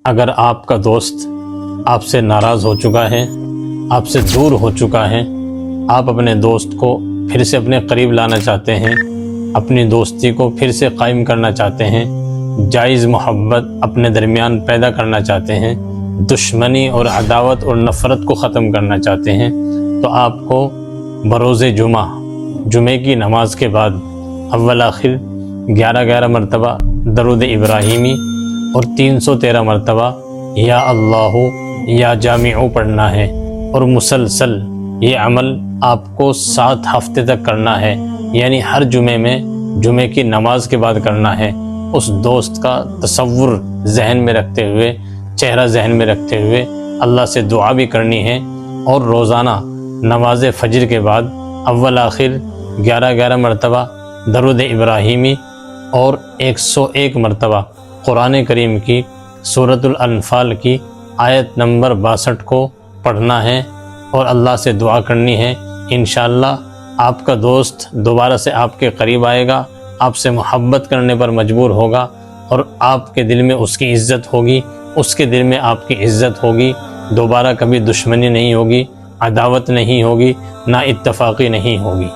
اگر آپ کا دوست آپ سے ناراض ہو چکا ہے، آپ سے دور ہو چکا ہے، آپ اپنے دوست کو پھر سے اپنے قریب لانا چاہتے ہیں، اپنی دوستی کو پھر سے قائم کرنا چاہتے ہیں، جائز محبت اپنے درمیان پیدا کرنا چاہتے ہیں، دشمنی اور عداوت اور نفرت کو ختم کرنا چاہتے ہیں، تو آپ کو بروز جمعے کی نماز کے بعد اول آخر 11 مرتبہ درود ابراہیمی اور 313 مرتبہ یا اللہ یا جامع پڑھنا ہے، اور مسلسل یہ عمل آپ کو 7 ہفتے تک کرنا ہے، یعنی ہر جمعے میں جمعے کی نماز کے بعد کرنا ہے۔ اس دوست کا تصور ذہن میں رکھتے ہوئے، چہرہ ذہن میں رکھتے ہوئے اللہ سے دعا بھی کرنی ہے، اور روزانہ نماز فجر کے بعد اول آخر 11 مرتبہ درود ابراہیمی اور 101 مرتبہ قرآن کریم کی سورۃ الانفال کی آیت نمبر 62 کو پڑھنا ہے اور اللہ سے دعا کرنی ہے۔ انشاءاللہ آپ کا دوست دوبارہ سے آپ کے قریب آئے گا، آپ سے محبت کرنے پر مجبور ہوگا، اور آپ کے دل میں اس کی عزت ہوگی، اس کے دل میں آپ کی عزت ہوگی، دوبارہ کبھی دشمنی نہیں ہوگی، عداوت نہیں ہوگی، نہ اتفاقی نہیں ہوگی۔